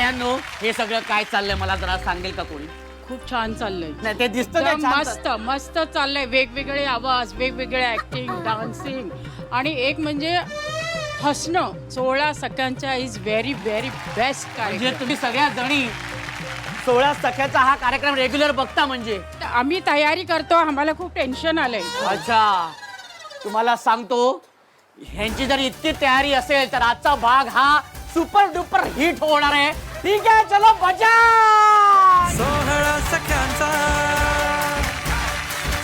तायांनो हे सगळं काय चाललंय मला जरा सांगेल का कोणी? खूप छान चाललंय. नाही ते दिसतं एकदम मस्त मस्त चाललंय. वेगवेगळे आवाज, वेगवेगळे ऍक्टिंग, डान्सिंग आणि एक म्हणजे हसणं. 16 सख्यांच्या इज व्हेरी व्हेरी बेस्ट म्हणजे काय. तुम्ही सगळ्या जणी 16 सख्याचा हा कार्यक्रम रेग्युलर बघता म्हणजे? आम्ही तयारी करतो, आम्हाला खूप टेन्शन आलंय. अच्छा, तुम्हाला सांगतो ह्यांची जर इतकी तयारी असेल तर आजचा भाग हा सुपर डुपर हिट होणार आहे. ठीक आहे, चलो बजा. 16 सख्यांचा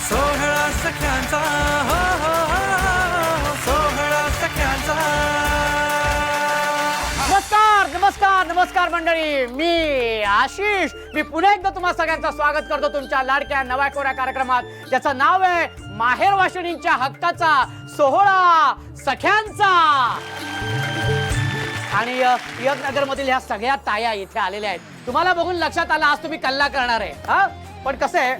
16 सख्यांचा हो हो हो 16 सख्यांचा. नमस्कार नमस्कार नमस्कार मंडळी, मी आशिष. मी पुन्हा एकदा तुम्हा सगळ्यांचं स्वागत करतो तुमच्या लाडक्या नव्या कोऱ्या कार्यक्रमात, ज्याचं नाव आहे माहेर वाशिणींच्या हक्काचा 16 सख्यांचा. आणि यज्ञनगर मधील ह्या सगळ्या ताया इथे आलेल्या आहेत. तुम्हाला बघून लक्षात आलं आज तुम्ही कल्ला करणार आहे. हा, पण कसं आहे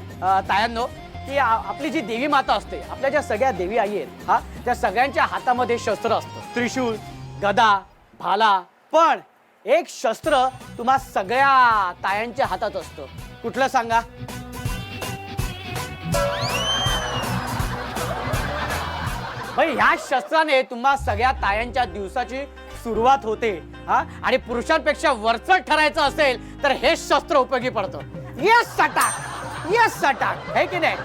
तायांनो की आपली जी देवी माता असते, आपल्या ज्या सगळ्या देवी आई आहेत, हा, त्या सगळ्यांच्या हातामध्ये शस्त्र असतं. त्रिशूळ, गदा, भाला. पण एक शस्त्र तुम्हा सगळ्या तायांच्या हातात असतं. कुठलं सांगा? भाई ह्या शस्त्राने तुम्हा सगळ्या तायांच्या दिवसाची सुरुवात होते. हा, आणि पुरुषांपेक्षा वरचढ ठरायचं असेल तर हे शस्त्र उपयोगी पडतं. यस सटाक, यस सटाक, है की नाही?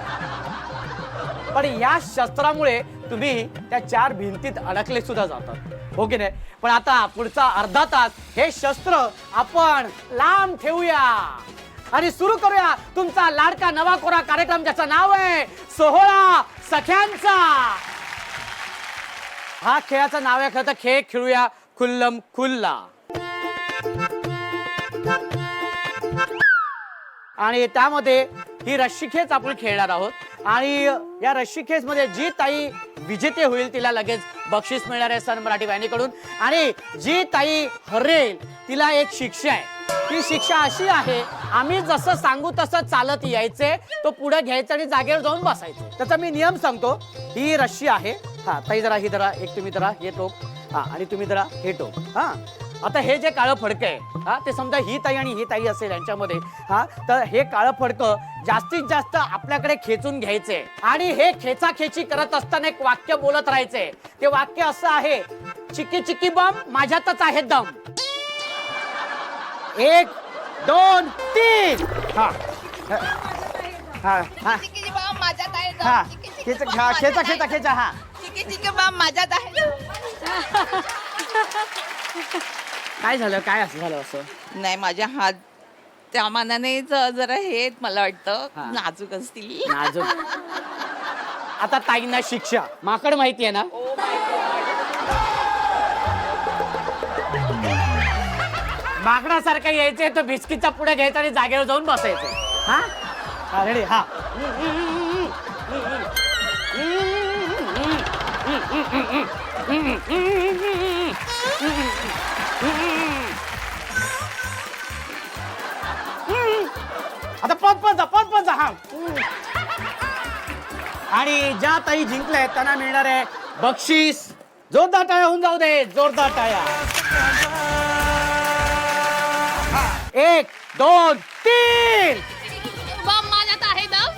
पण या शस्त्रामुळे तुम्ही त्या 4 भिंतीत अडकले सुद्धा जातात, हो की नाही? पण आता पुढचा अर्धा तास हे शस्त्र आपण लांब ठेवूया आणि सुरू करूया तुमचा लाडका नवा कोरा कार्यक्रम, ज्याचं नाव आहे 16 सख्यांचा. हा खेळाचं नाव आहे खरं तर खेळ खेळूया खुल्लम खुल्ला. आणि त्यामध्ये ही रस्सी खेच आपण खेळणार आहोत. आणि या रस्सी खेच मध्ये जी ताई विजेते होईल तिला लगेच बक्षीस मिळणार आहे सन मराठी वाहिनीकडून. आणि जी ताई हरेल तिला एक शिक्षा आहे. ती शिक्षा अशी आहे, आम्ही जसं सांगू तसं चालत यायचे, तो पुढे घ्यायचं आणि जागेवर जाऊन बसायचं. त्याचा मी नियम सांगतो. ही रस्सी आहे. हा ताई जरा ही जरा एक तुम्ही जरा हे टोक, हा, आणि तुम्ही जरा हे टोक. हा, आता हे जे काळं फडकं आहे, हा, ते समजा ही ताई आणि ही ताई असेल यांच्यामध्ये, हा, तर हे काळं फडकं जास्तीत जास्त आपल्याकडे खेचून घ्यायचे आणि हे खेचाखेची करत असताना एक वाक्य बोलत राहायचे. ते वाक्य असं आहे, चिकी चिकी बम माझ्यातच आहे दम. 1 2 3. हा हा हा माझ्यात आहे हा, खेचा खेचा खेचा खेचा. हा, माझ्यात आहे. काय झालं, काय असं झालं? असं नाही, माझ्या हात त्या मानाने जरा हे मला हा. वाटतं नाजूक असतील. नाजूक. आता ताईंना शिक्षा. माकड माहिती आहे ना? माकडासारखं यायचंय तर बिस्किटचा पुढे घ्यायचा आणि जागेवर जाऊन बसायचं. हा हा, रेडी. हा, आता पद जा. हा, आणि ज्या ताई जिंकल्या त्यांना मिळणार आहे बक्षीस. जोरदार टाळ्या होऊन जाऊ दे, जोरदार टाळ्या. 1 2 3. माझ्यात आहे दम.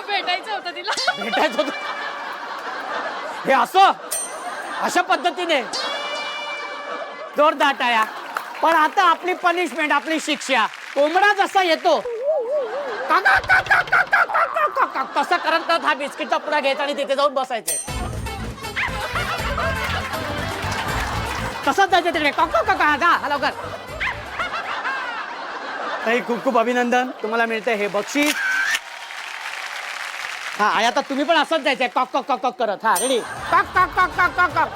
भेटायचं होतं तिला. भेटायचं होतं हे असं अशा पद्धतीने. जोरदार टाळ्या. पण आता आपली पनिशमेंट, आपली शिक्षा. कोंबडा जसा येतो तसं करत करत हा बिस्किटचा पुडा घ्यायचा आणि तिथे जाऊन बसायचे. तसंच जायचं तिकडे. हा लवकर. ताई खूप खूप अभिनंदन, तुम्हाला मिळतंय हे बक्षीस. हा, आणि आता तुम्ही पण असंच जायचंय कॉक कॉक कॉक कॉक करत. हा, रेडी. कॉक कॉक कॉक कॉक कॉक कॉक.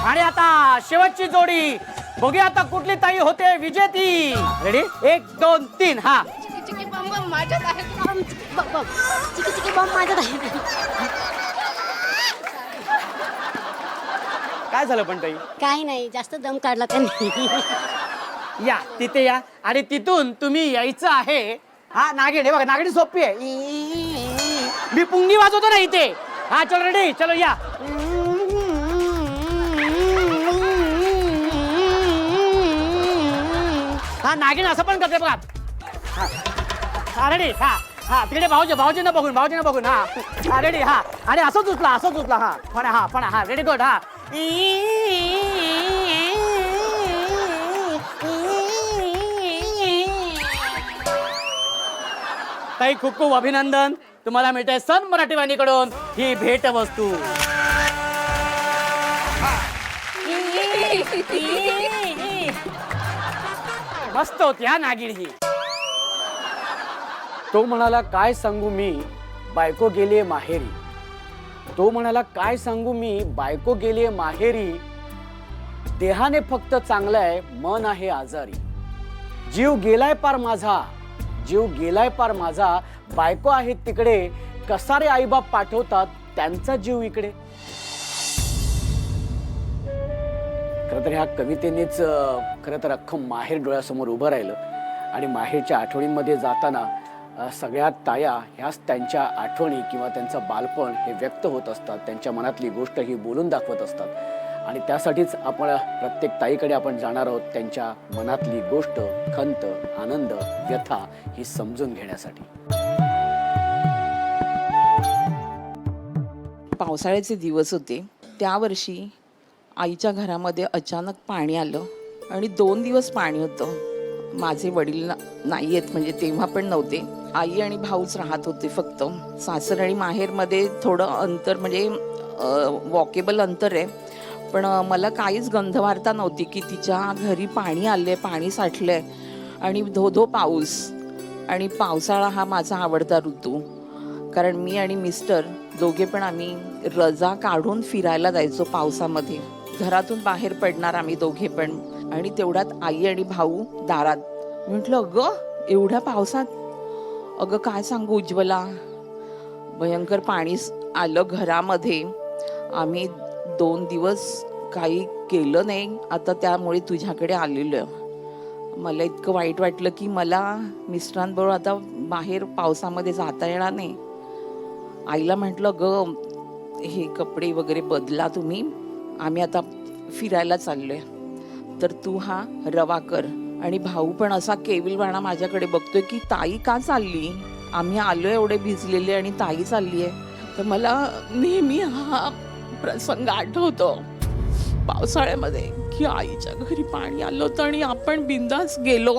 आणि आता शेवटची जोडी बघूया आता कुठली ताई होते विजेती. रेडी. 1 2 3. हा, चिकी बम माझ्यात आहे. चिकी बॉम्ब माझ्यात आहे. काय झालं पण ताई? काही नाही, जास्त दम काढला त्यांनी. या तिथे या आणि तिथून तुम्ही यायचं आहे. हा, नागिण. हे बघा, नागिणी सोपी आहे. मी पुंगी वाजवतो ना इथे. हा चलो रेडी चलो या. हा नागिन असं पण करते बघा. हा रेडी. हा हा तिकडे भाऊजींना बघून हा रेडी. हा आणि असंच उचला हा फणा हा रेडी गुड. हा ताई खूप खूप अभिनंदन. तुम्हाला मिळते सन मराठी वाहिनीकडून ही भेट वस्तू. मस्त होती हा नागिण ही. तो म्हणाला काय सांगू मी बायको गेलीये माहेरी. तो म्हणाला काय सांगू मी बायको गेलीये माहेरी. देहाने फक्त चांगलाय मन आहे आजारी. जीव गेलाय पार माझा बायको आहे तिकडे. कसारे आईबाप पाठवतात त्यांचा जीव इकडे. खरं तर ह्या कवितेनेच खरं तर अख्खं माहेर डोळ्यासमोर उभं राहिलं. आणि माहेरच्या आठवणींमध्ये जाताना सगळ्यात ताया ह्याच त्यांच्या आठवणी किंवा त्यांचं बालपण हे व्यक्त होत असतात. त्यांच्या मनातली गोष्ट ही बोलून दाखवत असतात. आणि त्यासाठीच आपण प्रत्येक ताईकडे आपण जाणार आहोत त्यांच्या मनातली गोष्ट, खंत, आनंद, व्यथा ही समजून घेण्यासाठी. पावसाळ्याचे दिवस होते. त्या वर्षी आईच्या घरामध्ये अचानक पाणी आलं आणि 2 दिवस पाणी होतं. माझे वडील नाही आहेत, म्हणजे तेव्हा पण नव्हते. आई आणि भाऊच राहत होते फक्त. सासर आणि माहेरमध्ये थोडं अंतर, म्हणजे वॉकेबल अंतर आहे. पण मला काहीच गंधवार्ता नव्हती की तिच्या घरी पाणी आले, पाणी साठले. आणि धो पाऊस. आणि पावसाळा हा माझा आवडता ऋतू. कारण मी आणि मिस्टर दोघे पण आम्ही रजा काढून फिरायला जायचो पावसामध्ये. घरातून बाहेर पडणार आम्ही दोघे पण. आणि तेवढ्यात आई आणि भाऊ दारात. म्हटलं अगं एवढ्या पावसात. अगं काय सांगू उज्ज्वला, भयंकर पाणी आलं घरामध्ये. आम्ही 2 दिवस काही केलं नाही. आता त्यामुळे तुझ्याकडे आलेलं. मला इतकं वाईट वाटलं की मला मिस्टरांबरोबर आता बाहेर पावसामध्ये जाता येणार नाही. आईला म्हटलं ग हे कपडे वगैरे बदला तुम्ही, आम्ही आता फिरायला चाललोय. तर तू हा रवा कर. आणि भाऊ पण असा केविलवाणा माझ्याकडे बघतोय की ताई का चालली, आम्ही आलोय एवढे भिजलेले आणि ताई चालली आहे. तर मला नेहमी हा प्रसंग आठवतो पावसाळ्यामध्ये की आईच्या घरी पाणी आलं होतं आणि आपण बिंदास गेलो.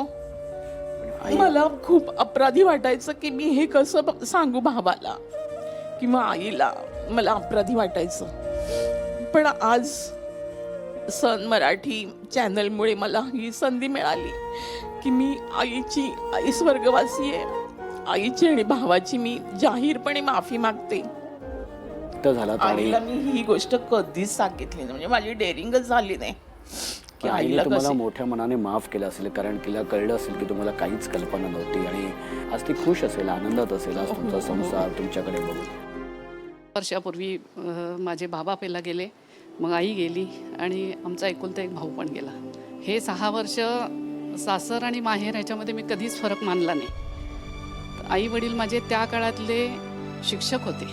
मला खूप अपराधी वाटायचं की मी हे कसं सांगू भावाला किंवा आईला. मला अपराधी वाटायचं. पण आज सन मराठी चॅनलमुळे मला ही संधी मिळाली की मी आई स्वर्गवासी आहे. आईची आणि भावाची मी जाहीरपणे माफी मागते. आईला मी ही गोष्ट कधीच सांगितली नाही, म्हणजे माझी डेअरिंगच झाली नाही की आईला तुम्हाला मोठ्या मनाने माफ केलं असेल. कारण तिला कळलं असेल की तुम्हाला काहीच कल्पना नव्हती. आणि आज ती खुश असेल, आनंदात असेल आज तुमचा संसार तुमच्याकडे बघून. वर्षापूर्वी माझे बाबा पहिला गेले, मग आई गेली आणि आमचा एकुलता एक भाऊ पण गेला. हे 6 वर्ष सासर आणि माहेर ह्याच्यामध्ये मी कधीच फरक मानला नाही. आई वडील माझे त्या काळातले शिक्षक होते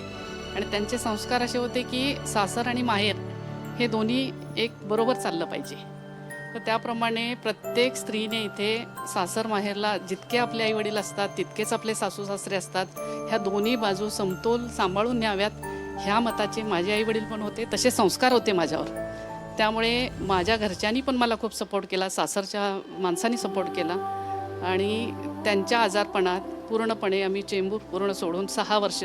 आणि त्यांचे संस्कार असे होते की सासर आणि माहेर हे दोन्ही एक बरोबर चाललं पाहिजे. तर त्याप्रमाणे प्रत्येक स्त्रीने इथे सासर माहेरला जितके आपले आई वडील असतात तितकेच आपले सासू सासरे असतात. ह्या दोन्ही बाजू समतोल सांभाळून न्याव्यात ह्या मताचे माझे आई वडील पण होते. तसे संस्कार होते माझ्यावर. त्यामुळे माझ्या घरच्यांनी पण मला खूप सपोर्ट केला, सासरच्या माणसांनी सपोर्ट केला. आणि त्यांच्या आजारपणात पूर्णपणे आम्ही चेंबूर पूर्ण सोडून 6 वर्ष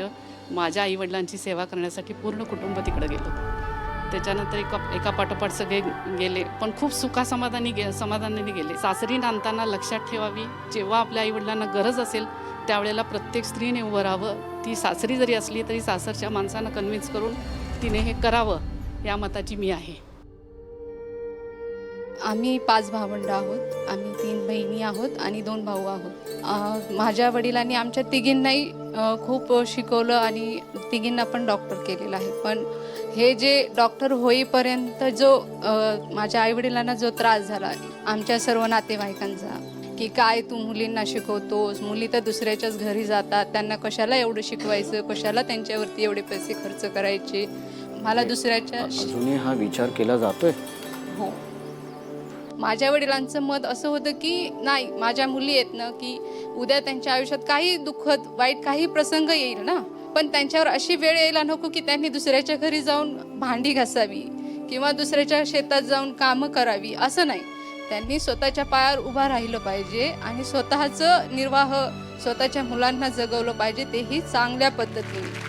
माझ्या आईवडिलांची सेवा करण्यासाठी पूर्ण कुटुंब तिकडे गेलो. त्याच्यानंतर एका पाठोपाठ सगळे गेले, पण खूप समाधानाने गेले. सासरी नांदताना लक्षात ठेवावी, जेव्हा आपल्या आईवडिलांना गरज असेल त्यावेळेला प्रत्येक स्त्रीने उभं राहावं. ती सासरी जरी असली तरी सासरच्या माणसांना कन्व्हिन्स करून तिने हे करावं या मताची मी आहे. आम्ही 5 भावंड आहोत. आम्ही 3 बहिणी आहोत आणि 2 भाऊ आहोत. माझ्या वडिलांनी आमच्या तिघींनाही खूप शिकवलं आणि तिघींना पण डॉक्टर केलेलं आहे. पण हे जे डॉक्टर होईपर्यंत जो माझ्या आईवडिलांना जो त्रास झाला आमच्या सर्व नातेवाईकांचा, की काय तू मुलींना शिकवतोस, मुली तर दुसऱ्याच्याच घरी जातात, त्यांना कशाला एवढं शिकवायचं, कशाला त्यांच्यावरती एवढे पैसे खर्च करायचे. मला दुसऱ्याच्या अजूनही हा विचार केला जातोय. हो, माझ्या वडिलांचं मत असं होतं की नाही, माझ्या मुली आहेत ना, की उद्या त्यांच्या आयुष्यात काही दुःखद वाईट काही प्रसंग येईल ना, पण त्यांच्यावर अशी वेळ यायला नको की त्यांनी दुसऱ्याच्या घरी जाऊन भांडी घासावी किंवा दुसऱ्याच्या शेतात जाऊन कामं करावी. असं नाही, त्यांनी स्वतःच्या पायावर उभा राहिलं पाहिजे आणि स्वतःचं निर्वाह स्वतःच्या मुलांना जगवलं पाहिजे, तेही चांगल्या पद्धतीने.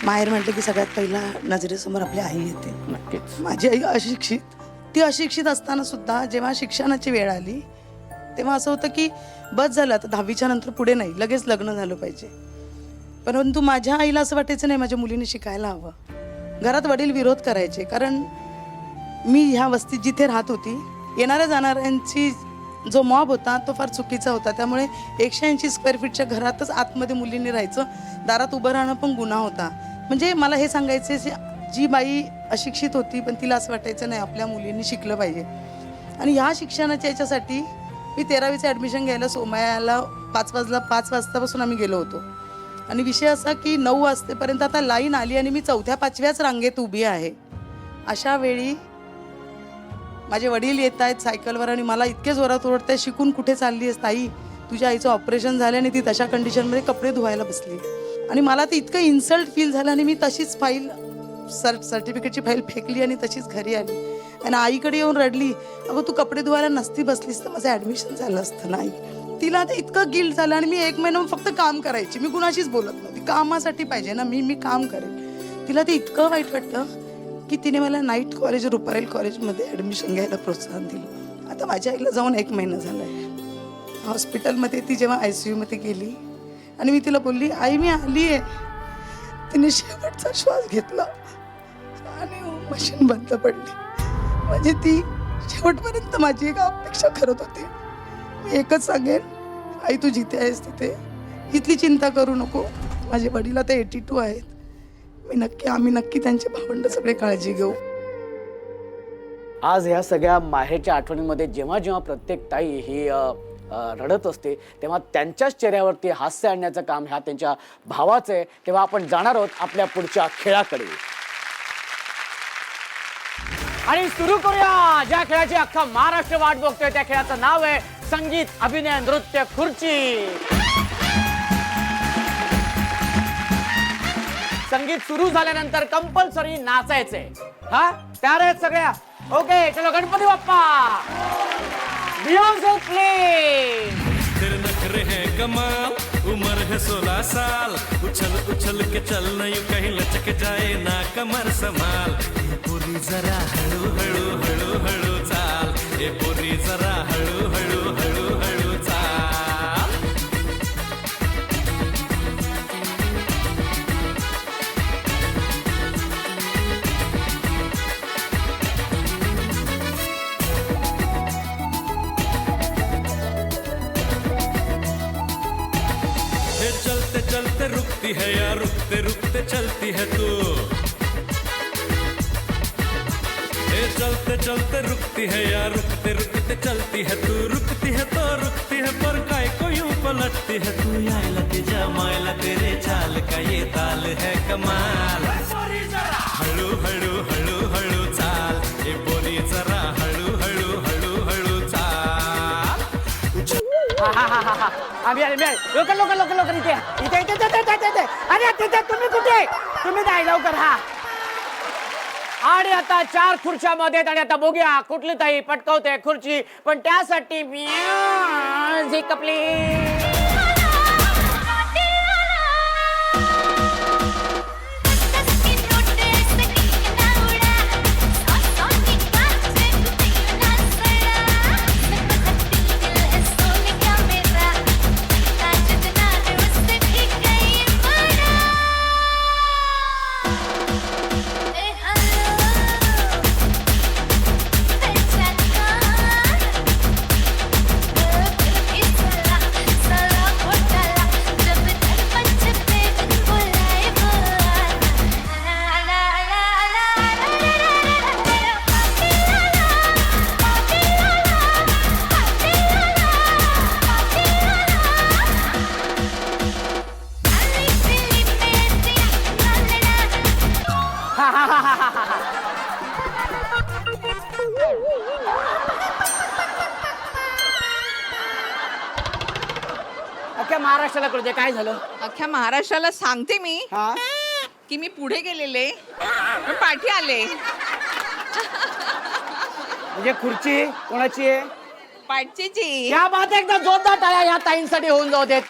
माहेर म्हटलं की सगळ्यात पहिला नजरेसमोर आपली आई येते. नक्कीच. माझी आई अशिक्षित, ती अशिक्षित असताना सुद्धा जेव्हा शिक्षणाची वेळ आली तेव्हा असं होतं की बस झालं, आता 10वीच्या नंतर पुढे नाही, लगेच लग्न झालं पाहिजे. परंतु माझ्या आईला असं वाटायचं नाही माझ्या मुलीने शिकायला हवं. घरात वडील विरोध करायचे, कारण मी ह्या वस्तीत जिथे राहत होती येणाऱ्या जाणाऱ्यांची जो मॉब होता तो फार चुकीचा होता. त्यामुळे 180 स्क्वेअर फीटच्या घरातच आतमध्ये मुलींनी राहायचं, दारात उभं राहणं पण गुन्हा होता. म्हणजे मला हे सांगायचे, जी बाई अशिक्षित होती पण तिला असं वाटायचं नाही आपल्या मुलींनी शिकलं पाहिजे. आणि ह्या शिक्षणाच्या याच्यासाठी मी 13वीचं ॲडमिशन घ्यायला सोमयाला 5 वाजतापासून आम्ही गेलो होतो. आणि विषय असा की 9 वाजतेपर्यंत आता लाईन आली आणि मी 4थ्या-5व्याच रांगेत उभी आहे. अशा वेळी माझे वडील येत आहेत सायकलवर आणि मला इतके जोरात ओरडताय, शिकून कुठे चालली आहेस ताई, तुझ्या आईचं ऑपरेशन झालं आणि ती तशा कंडिशनमध्ये कपडे धुवायला बसली. आणि मला ते इतकं इन्सल्ट फील झालं आणि मी तशीच फाईल सर्टिफिकेटची फाईल फेकली आणि तशीच घरी आली आणि आईकडे येऊन रडली, अगं तू कपडे धुवायला नसती बसलीस तर माझं ॲडमिशन झालं असतं. नाही, तिला ते इतकं गिल्ट झालं आणि मी 1 महिना फक्त काम करायची, मी कुणाशीच बोलत नव्हती, कामासाठी पाहिजे ना, मी काम करेन. तिला ते इतकं वाईट वाटलं की तिने मला नाईट कॉलेज रुपारेल कॉलेजमध्ये ॲडमिशन घ्यायला प्रोत्साहन दिलं. आता माझ्या आईला जाऊन 1 महिना झाला आहे. हॉस्पिटलमध्ये ती जेव्हा ICUमध्ये गेली आणि मी तिला बोलली, आई मी आली आहे, तिने शेवटचा श्वास घेतला आणि मशीन बंद पडली. म्हणजे ती शेवटपर्यंत माझी एक अपेक्षा करत होती. मी एकच सांगेन, आई तू जिथे आहेस तिथे इथली चिंता करू नको. माझे वडील आता 82 आहेत, आम्ही नक्की त्यांचे भावंड सगळे काळजी घेऊ. आज ह्या सगळ्या माहेरच्या आठवणींमध्ये जेव्हा जेव्हा प्रत्येक ताई ही रडत असते तेव्हा त्यांच्याच चेहऱ्यावरती हास्य आणण्याचं काम ह्या त्यांच्या भावाचं आहे. तेव्हा आपण जाणार आहोत आपल्या पुढच्या खेळाकडे आणि सुरू करूया ज्या खेळाची अख्खा महाराष्ट्र वाट बघतोय. त्या खेळाचं नाव आहे संगीत, अभिनय, नृत्य, खुर्ची. संगीत सुरू झाल्यानंतर कंपल्सरी नाचायचंय. हा, तयार आहेत सगळ्या? ओके, चलो गणपती बाप्पा, म्युझिक प्लीज. तेरे नखरे हैं कमाल, उम्र है 16 साल, उछल उछल के चलना यूं कहीं लचक जाए ना कमर संभाल. ये पूरी जरा हळू हळू हळू हळू चाल, ये पूरी जरा हळू हळू हळू हळू चाल. चलते चलते रुकती है या रुकते रुकते चलती है तू. चलते चलते रुकती है या रुकते रुकते चलती है तू. रुकती है तो रुकती है पर काय को यूं पलटती है तू. यायला तुझ्या मायला तेरे चाल का ये ताल है कमाल. हळू हळू हळू हळू चाल, ये बोली जरा हळू हळू हळू हळू चाल. लोक इथे अरे तिथे तुम्ही कुठे? तुम्ही नाही, लवकर. हा, आणि आता 4 खुर्च्यामध्ये आणि आता बघूया कुठली ताई पटकवते खुर्ची, पण त्यासाठी म्युझिक प्लीज. महाराष्ट्राला कळू दे काय झालं. अख्ख्या महाराष्ट्राला सांगते मी हा की मी पुढे गेलेले पण पाठी आले. म्हणजे खुर्ची कोणाची आहे. पाठचीची. या बात एकदा जोरदार टाळ्या या ताईंसाठी होऊन जाऊ देत.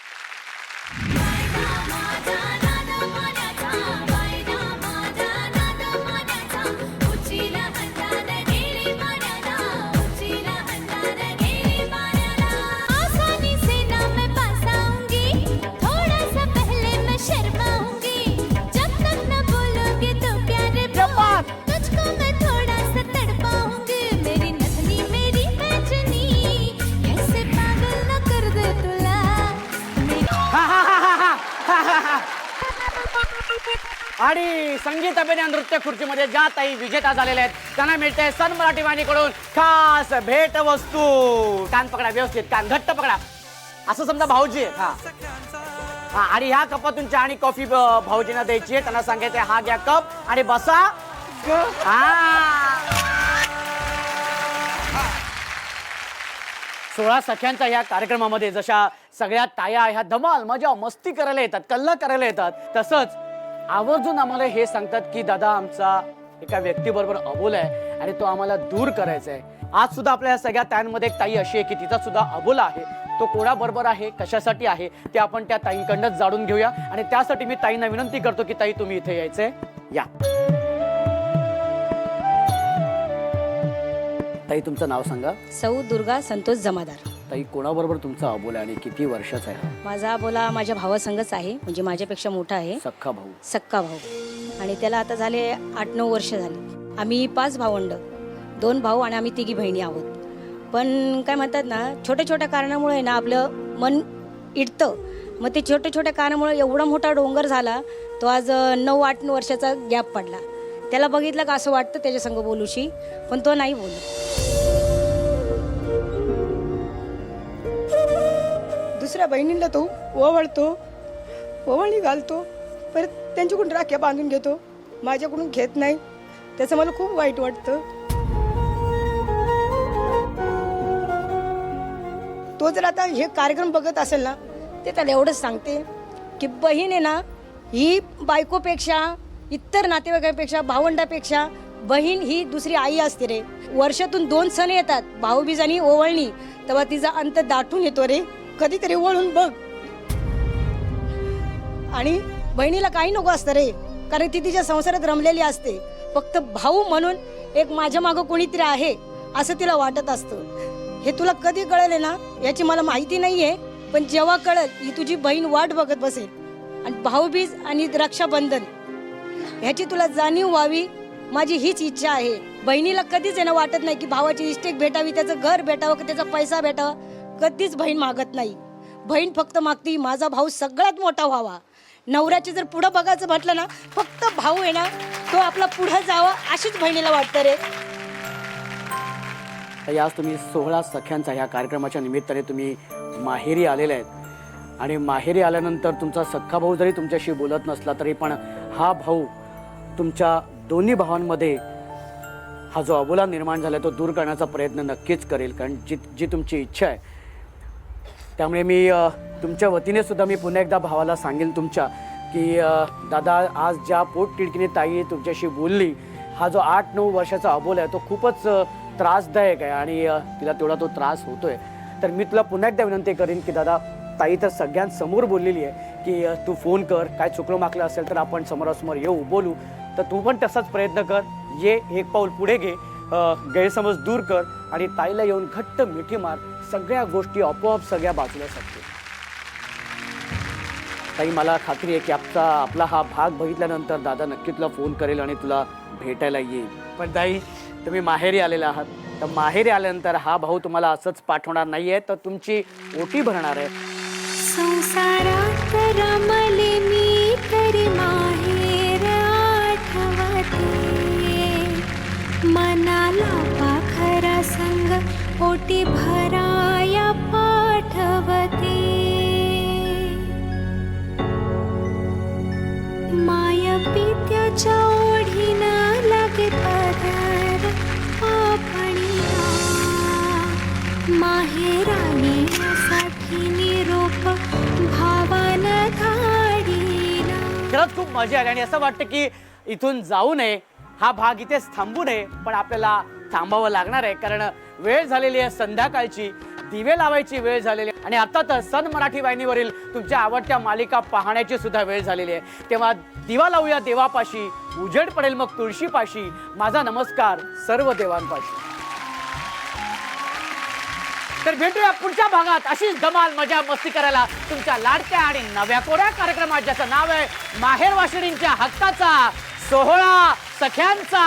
आणि संगीत अभिनय नृत्य खुर्चीमध्ये ज्या ताई विजेता झालेल्या आहेत त्यांना मिळते सन मराठी वाहिनीकडून खास भेट वस्तू. कान पकडा व्यवस्थित, कान घट्ट पकडा असं समजा भाऊजी आहेत. हा आणि ह्या कपातून चहा आणि कॉफी भाऊजींना द्यायची आहे. त्यांना सांगायचे हा घ्या कप आणि बसा. हा 16 सख्यांच्या ह्या कार्यक्रमामध्ये जशा सगळ्या ताया ह्या धमाल मजा मस्ती करायला येतात, कल्ला करायला येतात, तसंच आवर्जून आम्हाला हे सांगतात की दादा आमचा एका व्यक्तीबरोबर अबोला आहे आणि तो आम्हाला दूर करायचा आहे. आज सुद्धा आपल्या सगळ्या ताईंमध्ये एक ताई अशी आहे की तिचा सुद्धा अबोला आहे. तो कोणाबरोबर आहे, कशासाठी आहे ते आपण त्या ताईंकडनंच जाणून घेऊया. आणि त्यासाठी मी ताईंना विनंती करतो की ताई तुम्ही इथे यायचंय. या ताई, तुमचं नाव सांगा. सौ दुर्गा संतोष जमादार. ताई, कोणाबरोबर तुमचा अबोला आणि किती वर्षाचा आहे. माझा अबोला माझ्या भावासंगच आहे, म्हणजे माझ्यापेक्षा मोठा आहे. सख्खा भाऊ. सक्का भाऊ. आणि त्याला आता झाले 8-9 वर्ष झाले. आम्ही 5 भावंड, 2 भाऊ आणि आम्ही 3 बहिणी आहोत. पण काय म्हणतात ना, छोट्या छोट्या कारणामुळे ना आपलं मन इडतं. मग ते छोट्या छोट्या कारणामुळे एवढा मोठा डोंगर झाला. तो आज 9-8 वर्षाचा गॅप पडला. त्याला बघितलं का असं वाटतं त्याच्या संग बोलूशी, पण तो नाही बोलत. दुसऱ्या बहिणींना तो ओवाळतो, ओवाळणी घालतो, परत त्यांच्याकडून राख्या बांधून घेतो, माझ्याकडून घेत नाही. त्याचं मला खूप वाईट वाटतं. तो जर आता हे कार्यक्रम बघत असेल ना, ते त्याला एवढंच सांगते की बहीण आहे ना, ही बायकोपेक्षा, इतर नातेवाईकांपेक्षा, भावंडापेक्षा बहीण ही दुसरी आई असते रे. वर्षातून 2 सण येतात, भाऊबीज आणि ओवाळणी, तेव्हा तिचा अंत दाटून येतो रे. कधीतरी वळून बघ. आणि बहिणीला काही नको असतं रे, कारण ती तिच्या संसारात रमलेली असते. फक्त भाऊ म्हणून एक माझ्या मागं कोणीतरी आहे असं तिला वाटत असतं. हे तुला कधी कळेल ना याची मला माहिती नाहीये, पण जेव्हा कळेल ही तुझी बहीण वाट बघत बसेल. आणि भाऊबीज आणि रक्षाबंधन ह्याची तुला जाणीव व्हावी, माझी हीच इच्छा आहे. बहिणीला कधीच येणं वाटत नाही की भावाची इस्टेक भेटावी, त्याचं घर भेटावं, त्याचा पैसा भेटावा. कधीच बहीण मागत नाही. बहीण फक्त मागती माझा भाऊ सगळ्यात मोठा व्हावा. नवऱ्याचे जर पुढं बघायचं म्हटलं ना, फक्त भाऊ आहे ना तो आपला पुढं जावा अशीच बहिणीला वाटतं रे. आज तुम्ही 16 सख्यांचा ह्या कार्यक्रमाच्या निमित्ताने तुम्ही माहेरी आलेले आहेत. आणि माहेरी आल्यानंतर तुमचा सख्खा भाऊ जरी तुमच्याशी बोलत नसला तरी पण हा भाऊ तुमच्या दोन्ही भावांमध्ये हा जो अबोला निर्माण झाला तो दूर करण्याचा प्रयत्न नक्कीच करेल, कारण जी तुमची इच्छा आहे. त्यामुळे मी तुमच्या वतीने सुद्धा मी पुन्हा एकदा भावाला सांगेल तुमच्या की दादा, आज ज्या पोटतिडकीने ताई तुमच्याशी बोलली, हा जो 8-9 वर्षाचा अबोला आहे तो खूपच त्रासदायक आहे आणि तिला तेवढा तो त्रास होतोय. तर मी तुला पुन्हा एकदा विनंती करीन की दादा, ताई तर सगळ्यांसमोर बोललेली आहे की तू फोन कर, काय चुकलं माकलं असेल तर आपण समोरासमोर येऊ, बोलू. तर तू पण तसाच प्रयत्न कर, ये, एक पाऊल पुढे घे, गैरसमज दूर कर आणि ताईला येऊन घट्ट मिठी मार. सगळ्या गोष्टी आपोआप सगळ्या बाजूला सरतील. ताई, मला खात्री आहे की आपला हा भाग बघितल्यानंतर दादा नक्की तुला फोन करेल आणि तुला भेटायला येईल. पण ताई, तुम्ही माहेरी आलेला आहात, तर माहेरी आल्यानंतर हा भाऊ तुम्हाला असंच पाठवणार नाहीये, तर तुमची ओटी भरणार आहे. संसारात रमले मी तरी माहेर आठवते, मनाला पाखरा संग ओटी भराया पाठवते. माया पित्याच्या ओढीनं लागे पदर आपणीला, माहेराने साठी निरोप भाव खरंच खूप मजा आली आणि असं वाटतं की इथून जाऊ नये, हा भाग इथेच थांबू नये, पण आपल्याला थांबावं लागणार आहे कारण वेळ झालेली आहे संध्याकाळची, दिवे लावायची वेळ झालेली आहे आणि आता तर सन मराठी वाहिनीवरील तुमच्या आवडत्या मालिका पाहण्याची सुद्धा वेळ झालेली आहे. तेव्हा दिवा लावूया देवापाशी, उजेड पडेल मग तुळशीपाशी, माझा नमस्कार सर्व देवांपाशी. तर भेटूया पुढच्या भागात अशीच धमाल मजा मस्ती करायला तुमच्या लाडक्या आणि नव्या कोऱ्या कार्यक्रमात, ज्याचं नाव आहे माहेर वाशिणींच्या हक्काचा सोहळा सख्यांचा.